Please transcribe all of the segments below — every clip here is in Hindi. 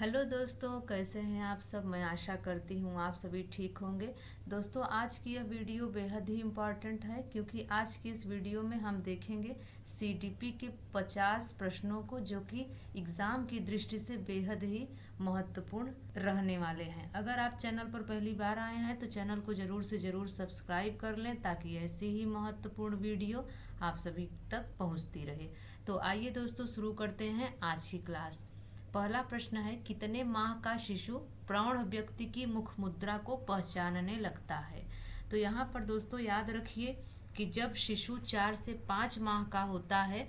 हेलो दोस्तों, कैसे हैं आप सब। मैं आशा करती हूँ आप सभी ठीक होंगे। दोस्तों, आज की यह वीडियो बेहद ही इम्पॉर्टेंट है क्योंकि आज की इस वीडियो में हम देखेंगे सीडीपी के 50 प्रश्नों को, जो कि एग्ज़ाम की दृष्टि से बेहद ही महत्वपूर्ण रहने वाले हैं। अगर आप चैनल पर पहली बार आए हैं तो चैनल को ज़रूर से ज़रूर सब्सक्राइब कर लें ताकि ऐसी ही महत्वपूर्ण वीडियो आप सभी तक पहुँचती रहे। तो आइए दोस्तों, शुरू करते हैं आज की क्लास। पहला प्रश्न है, कितने माह का शिशु प्रौढ़ व्यक्ति की मुख मुद्रा को पहचानने लगता है। तो यहाँ पर दोस्तों याद रखिए कि जब शिशु 4 से 5 माह का होता है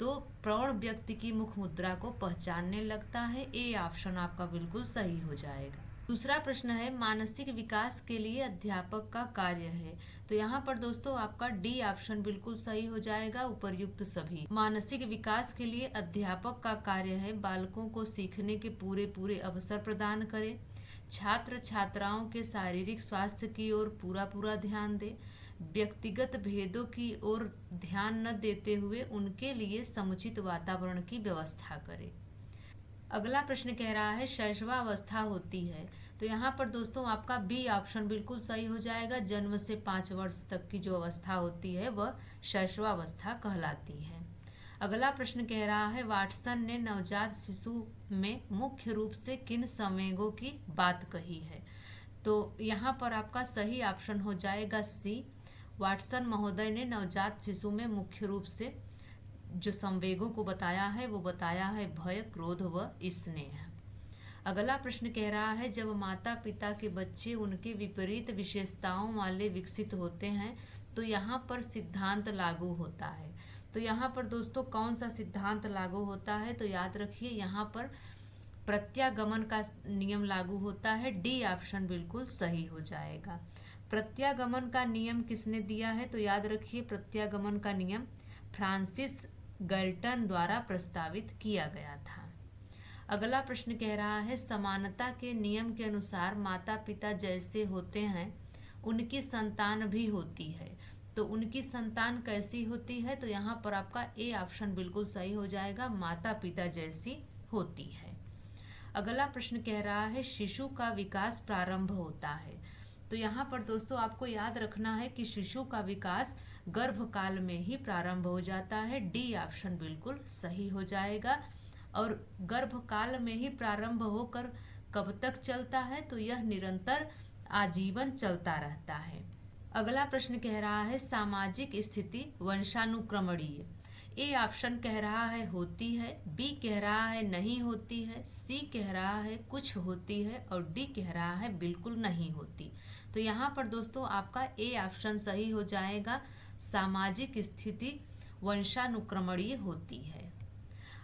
तो प्रौढ़ व्यक्ति की मुख मुद्रा को पहचानने लगता है। ए ऑप्शन आपका बिल्कुल सही हो जाएगा। दूसरा प्रश्न है, मानसिक विकास के लिए अध्यापक का कार्य है। तो यहाँ पर दोस्तों आपका डी ऑप्शन बिल्कुल सही हो जाएगा। उपर्युक्त सभी मानसिक विकास के लिए अध्यापक का कार्य है बालकों को सीखने के पूरे पूरे अवसर प्रदान करें, छात्र छात्राओं के शारीरिक स्वास्थ्य की ओर पूरा पूरा ध्यान दे, व्यक्तिगत भेदों की ओर ध्यान न देते हुए उनके लिए समुचित वातावरण की व्यवस्था करे। अगला प्रश्न कह रहा है, शैशवावस्था होती है। तो यहाँ पर दोस्तों आपका बी ऑप्शन बिल्कुल सही हो जाएगा। जन्म से 5 वर्ष तक की जो अवस्था होती है वह शैशवावस्था कहलाती है। अगला प्रश्न कह रहा है, वाटसन ने नवजात शिशु में मुख्य रूप से किन संवेगों की बात कही है। तो यहाँ पर आपका सही ऑप्शन हो जाएगा सी। वाटसन महोदय ने नवजात शिशु में मुख्य रूप से जो संवेगों को बताया है वो बताया है भय, क्रोध व स्नेह। अगला प्रश्न कह रहा है, जब माता पिता के बच्चे उनके विपरीत विशेषताओं वाले विकसित होते हैं तो यहाँ पर सिद्धांत लागू होता है। तो यहाँ पर दोस्तों कौन सा सिद्धांत लागू होता है। तो याद रखिए यहाँ पर प्रत्यागमन का नियम लागू होता है। डी ऑप्शन बिल्कुल सही हो जाएगा। प्रत्यागमन का नियम किसने दिया है। तो याद रखिए प्रत्यागमन का नियम फ्रांसिस गैल्टन द्वारा प्रस्तावित किया गया था। अगला प्रश्न कह रहा है, समानता के नियम के अनुसार माता पिता जैसे होते हैं उनकी संतान भी होती है। तो उनकी संतान कैसी होती है। तो यहाँ पर आपका ए ऑप्शन बिल्कुल सही हो जाएगा, माता पिता जैसी होती है। अगला प्रश्न कह रहा है, शिशु का विकास प्रारंभ होता है। तो यहाँ पर दोस्तों आपको याद रखना है कि शिशु का विकास गर्भकाल में ही प्रारंभ हो जाता है। डी ऑप्शन बिल्कुल सही हो जाएगा। और गर्भकाल में ही प्रारंभ होकर कब तक चलता है। तो यह निरंतर आजीवन चलता रहता है। अगला प्रश्न कह रहा है, सामाजिक स्थिति वंशानुक्रमणीय। ए ऑप्शन कह रहा है होती है, बी कह रहा है नहीं होती है, सी कह रहा है कुछ होती है और डी कह रहा है बिल्कुल नहीं होती। तो यहाँ पर दोस्तों आपका ए ऑप्शन सही हो जाएगा, सामाजिक स्थिति वंशानुक्रमणीय होती है।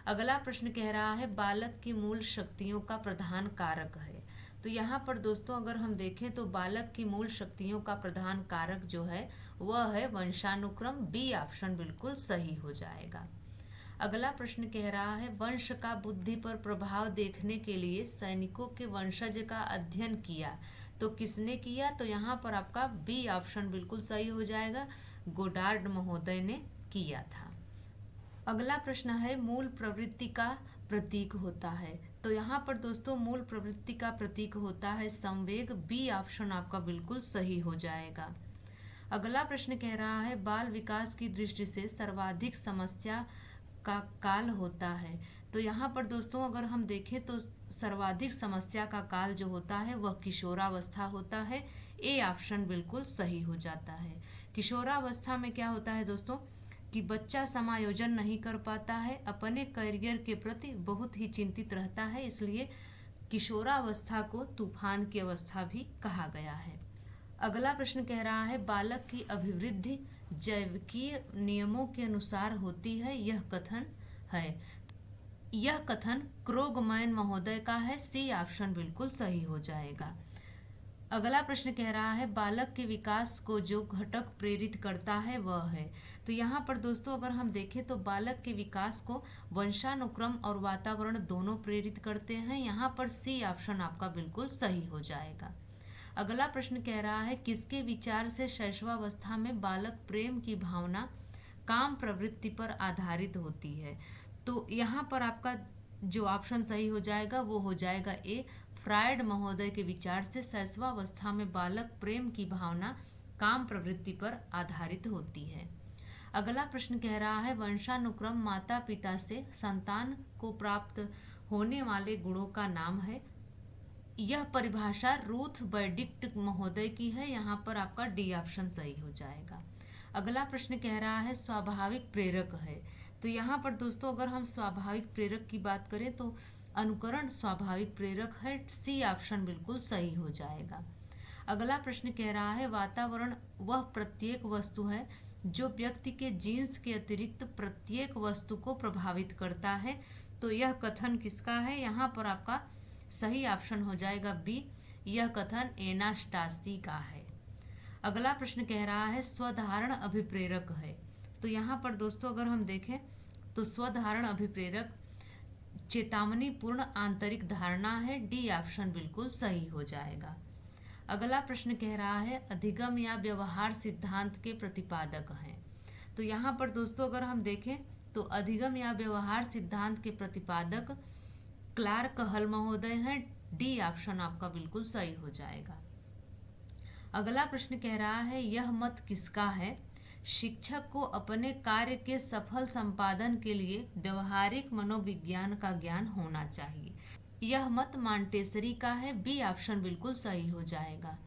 अगला प्रश्न कह रहा है, बालक की मूल शक्तियों का प्रधान कारक है। तो यहाँ पर दोस्तों अगर हम देखें तो बालक की मूल शक्तियों का प्रधान कारक जो है वह है वंशानुक्रम। बी ऑप्शन बिल्कुल सही हो जाएगा। अगला प्रश्न कह रहा है, वंश का बुद्धि पर प्रभाव देखने के लिए सैनिकों के वंशज का अध्ययन किया। तो किसने किया। तो यहाँ पर आपका बी ऑप्शन बिल्कुल सही हो जाएगा, गोडार्ड महोदय ने किया था। अगला प्रश्न है, मूल प्रवृत्ति का प्रतीक होता है। तो यहाँ पर दोस्तों मूल प्रवृत्ति का प्रतीक होता है संवेग। बी ऑप्शन आपका बिल्कुल सही हो जाएगा। अगला प्रश्न कह रहा है, बाल विकास की दृष्टि से सर्वाधिक समस्या का काल होता है। तो यहाँ पर दोस्तों अगर हम देखें तो सर्वाधिक समस्या का काल जो होता है वह किशोरावस्था होता है। ए ऑप्शन बिल्कुल सही हो जाता है। किशोरावस्था में क्या होता है दोस्तों कि बच्चा समायोजन नहीं कर पाता है, अपने करियर के प्रति बहुत ही चिंतित रहता है, इसलिए किशोरावस्था को तूफान की अवस्था भी कहा गया है। अगला प्रश्न कह रहा है, बालक की अभिवृद्धि जैविकीय नियमों के अनुसार होती है। यह कथन है। यह कथन क्रोगमैन महोदय का है। सी ऑप्शन बिल्कुल सही हो जाएगा। अगला प्रश्न कह रहा है, बालक के विकास को जो घटक प्रेरित करता है वह है। तो यहाँ पर दोस्तों अगर हम देखें तो बालक के विकास को वंशानुक्रम और वातावरण दोनों प्रेरित करते हैं। यहाँ पर सी ऑप्शन आपका बिल्कुल सही हो जाएगा। अगला प्रश्न कह रहा है, किसके विचार से शैशवावस्था में बालक प्रेम की भावना काम प्रवृत्ति पर आधारित होती है। तो यहाँ पर आपका जो ऑप्शन सही हो जाएगा वो हो जाएगा ए। फ्रायड महोदय के विचार से शैशवावस्था में बालक प्रेम की भावना काम प्रवृत्ति पर आधारित होती है। अगला प्रश्न कह रहा है वंशानुक्रम माता पिता से संतान को प्राप्त होने वाले गुणों का नाम है। यह परिभाषा रूथ बर्डिक्ट महोदय की है। यहाँ पर आपका डी ऑप्शन सही हो जाएगा। अगला प्रश्न कह रहा है स्वाभाविक प्रेरक है। तो यहाँ पर दोस्तों अगर हम स्वाभाविक प्रेरक की बात करें तो अनुकरण स्वाभाविक प्रेरक है। सी ऑप्शन बिल्कुल सही हो जाएगा। अगला प्रश्न कह रहा है वातावरण वह प्रत्येक वस्तु है जो व्यक्ति के जीन्स के अतिरिक्त प्रत्येक वस्तु को प्रभावित करता है। तो यह कथन किसका है? यहाँ पर आपका सही ऑप्शन हो जाएगा बी। यह कथन एनास्टासी का है। अगला प्रश्न कह रहा है स्वधारण अभिप्रेरक है। तो यहाँ पर दोस्तों अगर हम देखें तो स्वधारण अभिप्रेरक चेतावनी पूर्ण आंतरिक धारणा है। डी ऑप्शन बिल्कुल सही हो जाएगा। अगला प्रश्न कह रहा है अधिगम या व्यवहार सिद्धांत के प्रतिपादक हैं। तो यहाँ पर दोस्तों अगर हम देखें तो अधिगम या व्यवहार सिद्धांत के प्रतिपादक क्लार्क हल महोदय हैं। डी ऑप्शन आपका बिल्कुल सही हो जाएगा। अगला प्रश्न कह रहा है यह मत किसका है? शिक्षक को अपने कार्य के सफल संपादन के लिए व्यवहारिक मनोविज्ञान का ज्ञान होना चाहिए। यह मत मांटेसरी का है। बी ऑप्शन बिल्कुल सही हो जाएगा।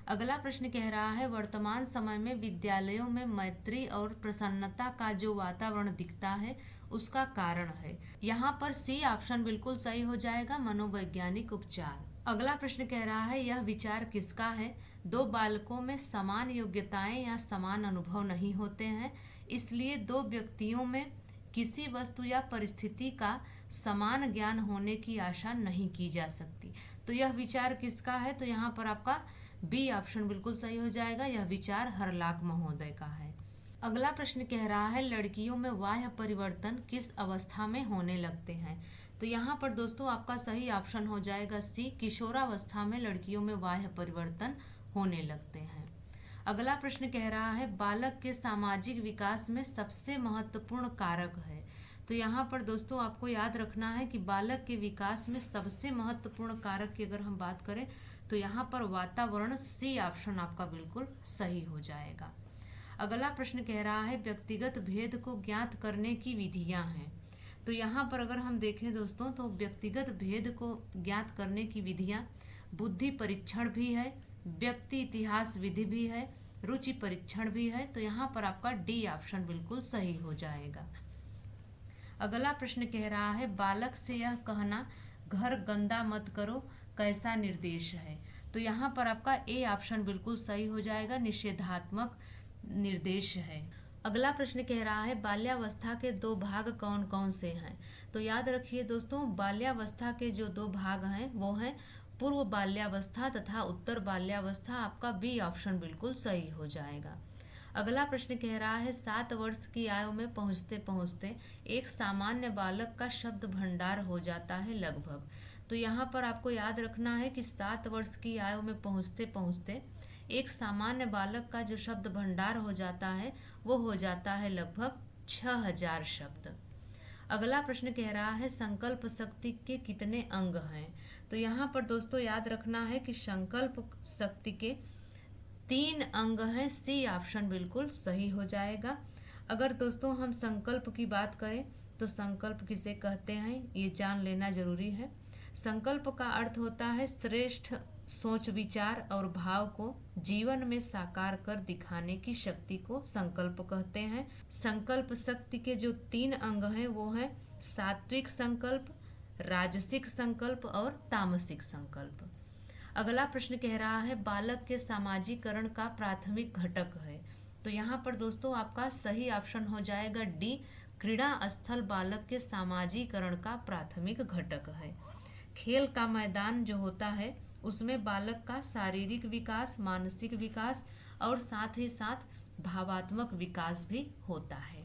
अगला प्रश्न कह रहा है वर्तमान समय में विद्यालयों में मैत्री और प्रसन्नता का जो वातावरण दिखता है उसका कारण है। यहाँ पर सी ऑप्शन बिल्कुल सही हो जाएगा मनोवैज्ञानिक उपचार। अगला प्रश्न कह रहा है यह विचार किसका है? दो बालकों में समान योग्यताएं या समान अनुभव नहीं होते हैं, इसलिए दो व्यक्तियों में किसी वस्तु या परिस्थिति का समान ज्ञान होने की आशा नहीं की जा सकती। तो यह विचार किसका है? तो यहाँ पर आपका बी ऑप्शन बिल्कुल सही हो जाएगा। यह विचार हरलाक महोदय का है। अगला प्रश्न कह रहा है लड़कियों में बाह्य परिवर्तन किस अवस्था में होने लगते हैं? तो यहाँ पर दोस्तों आपका सही ऑप्शन हो जाएगा सी। किशोरावस्था में लड़कियों में बाह्य परिवर्तन होने लगते हैं। अगला प्रश्न कह रहा है बालक के सामाजिक विकास में सबसे महत्वपूर्ण कारक है। तो यहाँ पर दोस्तों आपको याद रखना है कि बालक के विकास में सबसे महत्वपूर्ण कारक की अगर हम बात करें तो यहाँ पर वातावरण। सी ऑप्शन आपका बिल्कुल सही हो जाएगा। अगला प्रश्न कह रहा है व्यक्तिगत भेद को ज्ञात करने की विधियां हैं। तो यहाँ पर अगर हम देखें दोस्तों तो व्यक्तिगत भेद को ज्ञात करने की विधियां बुद्धि परीक्षण भी है, व्यक्ति इतिहास विधि भी है, रुचि परीक्षण भी है। तो यहाँ पर आपका डी ऑप्शन बिल्कुल सही हो जाएगा। अगला प्रश्न कह रहा है बालक से यह कहना घर गंदा मत करो कैसा निर्देश है? तो यहाँ पर आपका ए ऑप्शन बिल्कुल सही हो जाएगा, निषेधात्मक निर्देश है। अगला प्रश्न कह रहा है बाल्यावस्था के दो भाग कौन कौन से हैं? तो याद रखिए दोस्तों बाल्यावस्था के जो दो भाग हैं वो हैं पूर्व बाल्यावस्था तथा उत्तर बाल्यावस्था। आपका बी ऑप्शन बिल्कुल सही हो जाएगा। अगला प्रश्न कह रहा है 7 वर्ष की आयु में पहुंचते पहुंचते एक सामान्य बालक का शब्द भंडार हो जाता है लगभग। तो यहाँ पर आपको याद रखना है कि 7 वर्ष की आयु में पहुंचते पहुंचते एक सामान्य बालक का जो शब्द भंडार हो जाता है वो हो जाता है लगभग 6000 शब्द। अगला प्रश्न कह रहा है संकल्प शक्ति के कितने अंग हैं? तो यहाँ पर दोस्तों याद रखना है कि संकल्प शक्ति के 3 अंग हैं। सी ऑप्शन बिल्कुल सही हो जाएगा। अगर दोस्तों हम संकल्प की बात करें तो संकल्प किसे कहते हैं ये जान लेना जरूरी है। संकल्प का अर्थ होता है श्रेष्ठ सोच विचार और भाव को जीवन में साकार कर दिखाने की शक्ति को संकल्प कहते हैं। संकल्प शक्ति के जो 3 अंग हैं वो हैं सात्विक संकल्प, राजसिक संकल्प और तामसिक संकल्प। अगला प्रश्न कह रहा है बालक के सामाजिकरण का प्राथमिक घटक है। तो यहाँ पर दोस्तों आपका सही ऑप्शन हो जाएगा डी। क्रीड़ा स्थल बालक के सामाजिकरण का प्राथमिक घटक है। खेल का मैदान जो होता है उसमें बालक का शारीरिक विकास, मानसिक विकास और साथ ही साथ भावात्मक विकास भी होता है।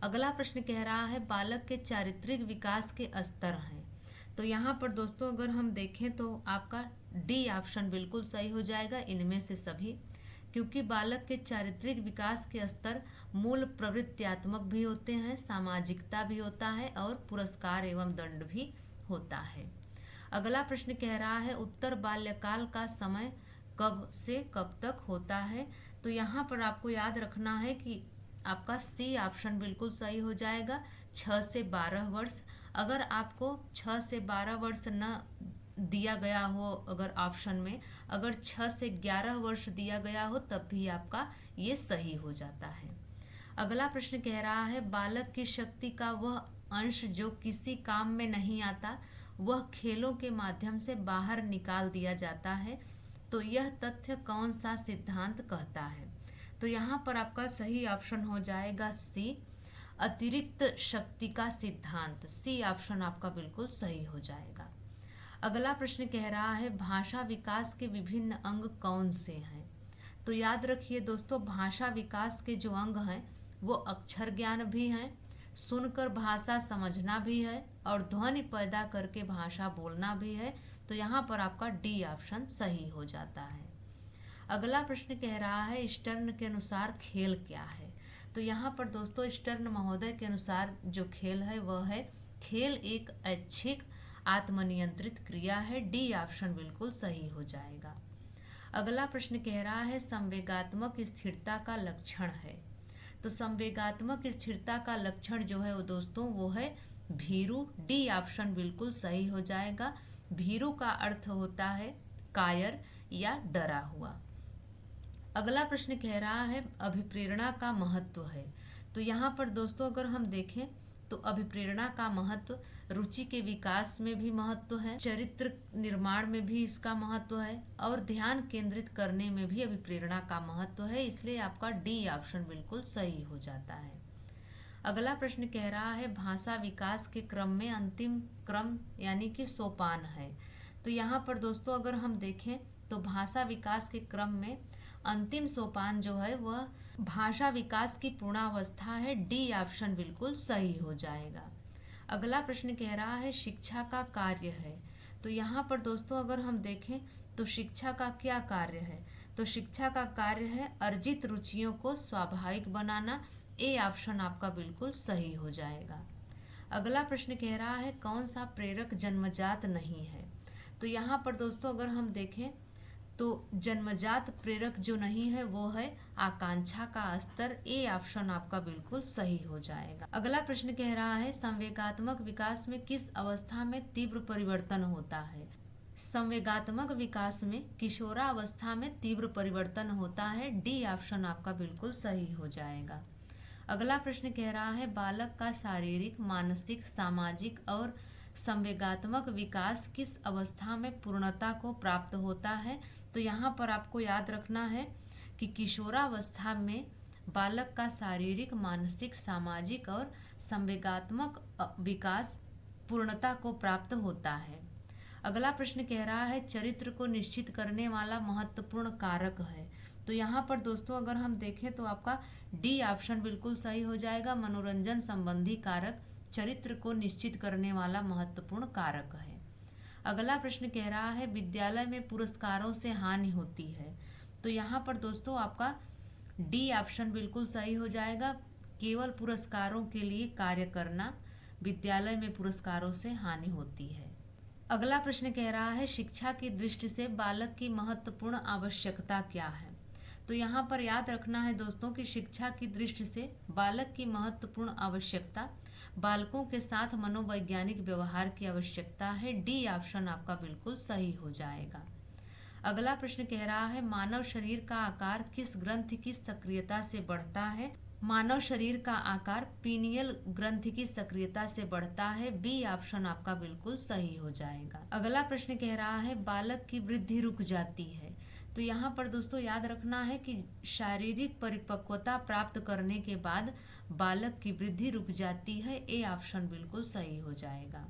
अगला प्रश्न कह रहा है बालक के चारित्रिक विकास के स्तर हैं। तो यहाँ पर दोस्तों अगर हम देखें तो आपका डी ऑप्शन बिल्कुल सही हो जाएगा इनमें से सभी। क्योंकि बालक के चारित्रिक विकास के स्तर मूल प्रवृत्त्यात्मक भी होते हैं, सामाजिकता भी होता है और पुरस्कार एवं दंड भी होता है। अगला प्रश्न कह रहा है उत्तर बाल्यकाल का समय कब से कब तक होता है। तो यहाँ पर आपको याद रखना है कि आपका सी ऑप्शन बिल्कुल सही हो जाएगा, 6 से 12 वर्ष। अगर आपको 6 से 12 वर्ष न दिया गया हो, अगर ऑप्शन में अगर 6 से 11 वर्ष दिया गया हो तब भी आपका ये सही हो जाता है। अगला प्रश्न कह रहा है बालक की शक्ति का वह अंश जो किसी काम में नहीं आता वह खेलों के माध्यम से बाहर निकाल दिया जाता है, तो यह तथ्य कौन सा सिद्धांत कहता है। तो यहाँ पर आपका सही ऑप्शन हो जाएगा सी, अतिरिक्त शक्ति का सिद्धांत। सी ऑप्शन आपका बिल्कुल सही हो जाएगा। अगला प्रश्न कह रहा है भाषा विकास के विभिन्न अंग कौन से हैं। तो याद रखिए दोस्तों, भाषा विकास के जो अंग हैं वो अक्षर ज्ञान भी हैं, सुनकर भाषा समझना भी है और ध्वनि पैदा करके भाषा बोलना भी है। तो यहाँ पर आपका डी ऑप्शन सही हो जाता है। अगला प्रश्न कह रहा है स्टर्न के अनुसार खेल क्या है। तो यहाँ पर दोस्तों स्टर्न महोदय के अनुसार जो खेल है वह है खेल एक ऐच्छिक आत्मनियंत्रित क्रिया है। डी ऑप्शन बिल्कुल सही हो जाएगा। अगला प्रश्न कह रहा है संवेगात्मक स्थिरता का लक्षण है। तो संवेगात्मक स्थिरता का लक्षण जो है वो दोस्तों वो है भीरू। डी ऑप्शन बिल्कुल सही हो जाएगा। भीरू का अर्थ होता है कायर या डरा हुआ। अगला प्रश्न कह रहा है अभिप्रेरणा का महत्व है। तो यहाँ पर दोस्तों अगर हम देखें तो अभिप्रेरणा का महत्व रुचि के विकास में भी महत्व है, चरित्र निर्माण में भी इसका महत्व है और ध्यान केंद्रित करने में भी अभिप्रेरणा का महत्व है। इसलिए आपका डी ऑप्शन बिल्कुल सही हो जाता है। अगला प्रश्न कह रहा है भाषा विकास के क्रम में अंतिम क्रम यानी कि सोपान है। तो यहाँ पर दोस्तों अगर हम देखें तो भाषा विकास के क्रम में अंतिम सोपान जो है वह भाषा विकास की पूर्णावस्था है। डी ऑप्शन बिल्कुल सही हो जाएगा। अगला प्रश्न कह रहा है शिक्षा का कार्य है। तो यहाँ पर दोस्तों अगर हम देखें तो शिक्षा का क्या कार्य है। तो शिक्षा का कार्य है अर्जित रुचियों को स्वाभाविक बनाना। ए ऑप्शन आपका बिल्कुल सही हो जाएगा। अगला प्रश्न कह रहा है कौन सा प्रेरक जन्मजात नहीं है। तो यहाँ पर दोस्तों अगर हम देखें तो जन्मजात प्रेरक जो नहीं है वो है आकांक्षा का स्तर। ए ऑप्शन आपका बिल्कुल सही हो जाएगा। अगला प्रश्न कह रहा है संवेगात्मक विकास में किस अवस्था में तीव्र परिवर्तन होता है। संवेगात्मक विकास में किशोरावस्था में तीव्र परिवर्तन होता है। डी ऑप्शन आपका बिल्कुल सही हो जाएगा। अगला प्रश्न कह रहा है बालक का शारीरिक, मानसिक, सामाजिक और संवेगात्मक विकास किस अवस्था में पूर्णता को प्राप्त होता है। तो यहाँ पर आपको याद रखना है कि किशोरावस्था में बालक का शारीरिक, मानसिक, सामाजिक और संवेगात्मक विकास पूर्णता को प्राप्त होता है। अगला प्रश्न कह रहा है चरित्र को निश्चित करने वाला महत्वपूर्ण कारक है। तो यहाँ पर दोस्तों अगर हम देखें तो आपका डी ऑप्शन बिल्कुल सही हो जाएगा। मनोरंजन संबंधी कारक चरित्र को निश्चित करने वाला महत्वपूर्ण कारक है। अगला प्रश्न कह रहा है विद्यालय में पुरस्कारों से हानि होती है। तो यहाँ पर दोस्तों आपका डी ऑप्शन बिल्कुल सही हो जाएगा। केवल पुरस्कारों के लिए कार्य करना, विद्यालय में पुरस्कारों से हानि होती है। अगला प्रश्न कह रहा है शिक्षा की दृष्टि से बालक की महत्वपूर्ण आवश्यकता क्या है। तो यहाँ पर याद रखना है दोस्तों कि शिक्षा की दृष्टि से बालक की महत्वपूर्ण आवश्यकता बालकों के साथ मनोवैज्ञानिक व्यवहार की आवश्यकता है। डी ऑप्शन आपका बिल्कुल सही हो जाएगा। अगला प्रश्न कह रहा है मानव शरीर का आकार किस ग्रंथि की सक्रियता से बढ़ता है। मानव शरीर का आकार पीनियल ग्रंथि की सक्रियता से बढ़ता है। बी ऑप्शन आपका बिल्कुल सही हो जाएगा। अगला प्रश्न कह रहा है बालक की वृद्धि रुक जाती है। तो यहाँ पर दोस्तों याद रखना है कि शारीरिक परिपक्वता प्राप्त करने के बाद बालक की वृद्धि रुक जाती है। ए ऑप्शन बिल्कुल सही हो जाएगा।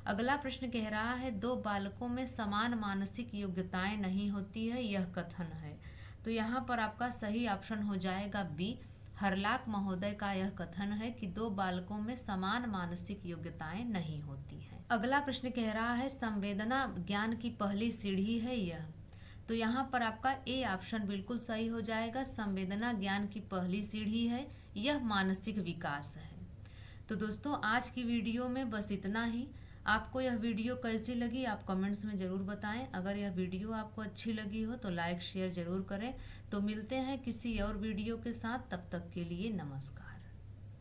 अगला प्रश्न कह रहा है दो बालकों में समान मानसिक योग्यताएं नहीं होती है, यह कथन है। तो यहाँ पर आपका सही ऑप्शन हो जाएगा बी। हरलाक महोदय का यह कथन है कि दो बालकों में समान मानसिक योग्यताएं नहीं होती हैं। अगला प्रश्न कह रहा है संवेदना ज्ञान की पहली सीढ़ी है यह। तो यहाँ पर आपका ए ऑप्शन बिल्कुल सही हो जाएगा। संवेदना ज्ञान की पहली सीढ़ी है, यह मानसिक विकास है। तो दोस्तों आज की वीडियो में बस इतना ही। आपको यह वीडियो कैसी लगी आप कमेंट्स में ज़रूर बताएं। अगर यह वीडियो आपको अच्छी लगी हो तो लाइक शेयर ज़रूर करें। तो मिलते हैं किसी और वीडियो के साथ, तब तक के लिए नमस्कार।